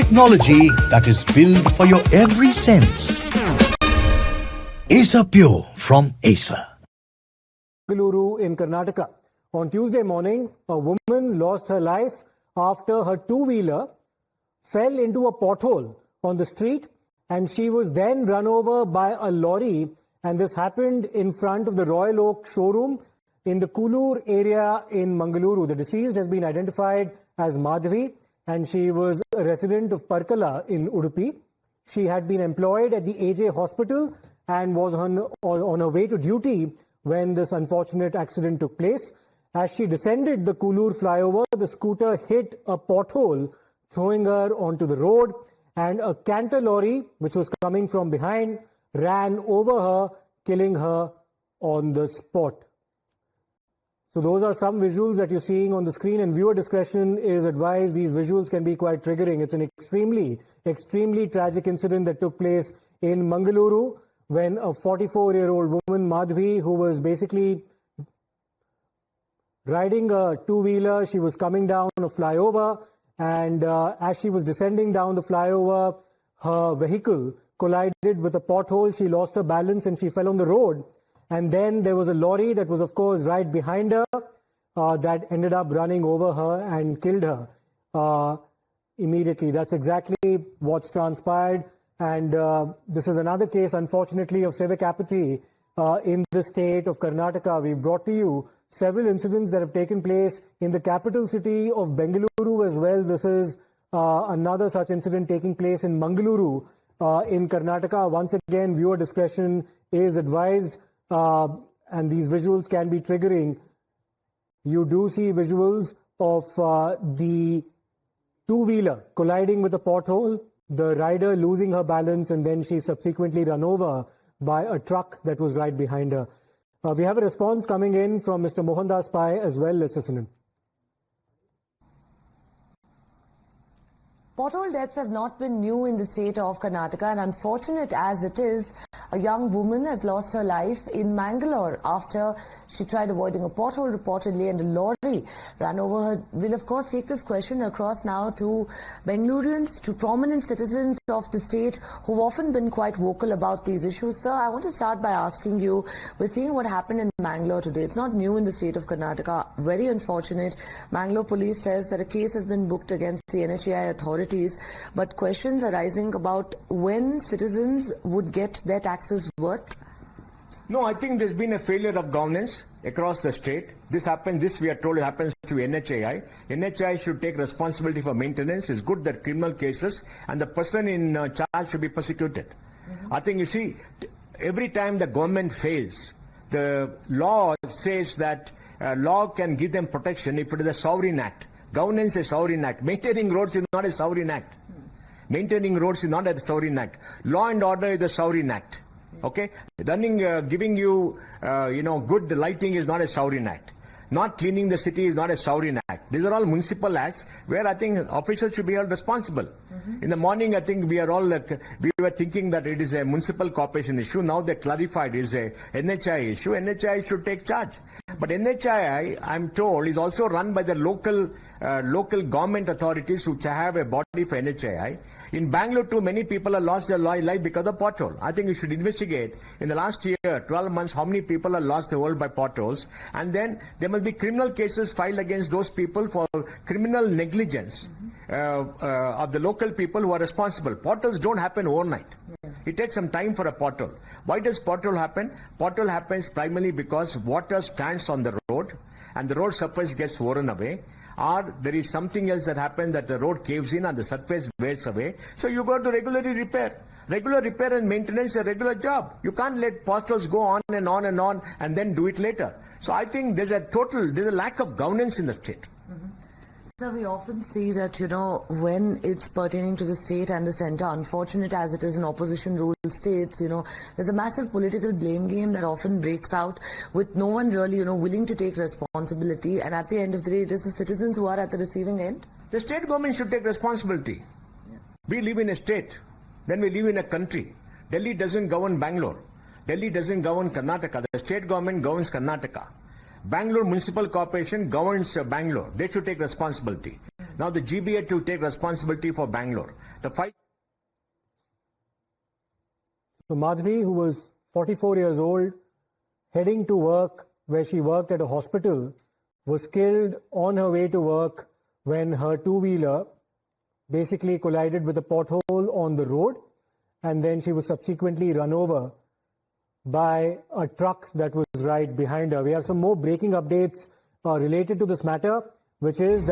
Technology that is built for your every sense. Acer Pure from Acer. Bengaluru in Karnataka. On Tuesday morning, a woman lost her life after her two-wheeler fell into a pothole on the street, and she was then run over by a lorry, and this happened in front of the Royal Oak showroom in the Kulur area in Mangaluru. The deceased has been identified as Madhavi, and she was a resident of Parkala in Udupi. She had been employed at the AJ hospital and was on her way to duty when this unfortunate accident took place. As she descended the Kulur flyover, the scooter hit a pothole, throwing her onto the road, and a canter lorry, which was coming from behind, ran over her, killing her on the spot. So those are some visuals that you're seeing on the screen, and viewer discretion is advised. These visuals can be quite triggering. It's an extremely tragic incident that took place in Mangaluru when a 44-year-old woman, Madhavi, who was basically riding a two-wheeler, she was coming down a flyover, and as she was descending down the flyover, her vehicle collided with a pothole. She lost her balance and she fell on the road. And then there was a lorry that was, of course, right behind her that ended up running over her and killed her immediately. That's exactly what's transpired. And this is another case, unfortunately, of civic apathy in the state of Karnataka. We've brought to you several incidents that have taken place in the capital city of Bengaluru as well. This is another such incident taking place in Mangaluru in Karnataka. Once again, viewer discretion is advised. And these visuals can be triggering. You do see visuals of the two-wheeler colliding with a pothole, the rider losing her balance, and then she subsequently run over by a truck that was right behind her. We have a response coming in from Mr. Mohandas Pai as well. Let's listen in. Pothole deaths have not been new in the state of Karnataka, and unfortunate as it is, a young woman has lost her life in Mangalore after she tried avoiding a pothole reportedly, and a lorry ran over her. We'll of course take this question across now to Bengalurians, to prominent citizens of the state who've often been quite vocal about these issues. Sir, I want to start by asking you, we're seeing what happened in Mangalore today. It's not new in the state of Karnataka. Very unfortunate. Mangalore police says that a case has been booked against the NHAI authorities, but questions are rising about when citizens would get their taxes worth. No, I think there's been a failure of governance across the state. This we are told happens to NHAI. NHAI should take responsibility for maintenance. It's good that criminal cases and the person in charge should be prosecuted. I think, you see, every time the government fails, the law says that law can give them protection if it is a sovereign act. Governance is a sovereign act. Maintaining roads is not a sovereign act. Maintaining roads is not a sovereign act. Law and order is a sovereign act. Okay? Giving you, good lighting is not a sovereign act. Not cleaning the city is not a sovereign act. These are all municipal acts where I think officials should be held responsible. In the morning, I think we were thinking that it is a municipal corporation issue. Now they clarified it is a NHAI issue. NHAI should take charge. But NHAI, I'm told, is also run by the local government authorities which have a body for NHAI. In Bangalore too, many people have lost their life because of pothole. I think we should investigate in the last year, 12 months, how many people have lost their world by potholes, and then there must be criminal cases filed against those people for criminal negligence of the local people who are responsible. Potholes don't happen overnight. It takes some time for a pothole. Why does pothole happen? Pothole happens primarily because water stands on the road and the road surface gets worn away, or there is something else that happens that the road caves in and the surface wears away. So you got to regularly repair. Regular repair and maintenance is a regular job. You can't let potholes go on and on and on and then do it later. So I think there's a lack of governance in the state. Sir, we often see that, when it's pertaining to the state and the centre, unfortunate as it is in opposition-ruled states, there's a massive political blame game that often breaks out with no one really, willing to take responsibility. And at the end of the day, it is the citizens who are at the receiving end. The state government should take responsibility. We live in a state. Then we live in a country. Delhi doesn't govern Bangalore. Delhi doesn't govern Karnataka. The state government governs Karnataka. Bangalore Municipal Corporation governs Bangalore. They should take responsibility. Now the GBA to take responsibility for Bangalore. The fight. So Madhavi, who was 44 years old, heading to work where she worked at a hospital, was killed on her way to work when her two-wheeler basically collided with a pothole on the road, and then she was subsequently run over by a truck that was right behind her. We have some more breaking updates related to this matter, which is that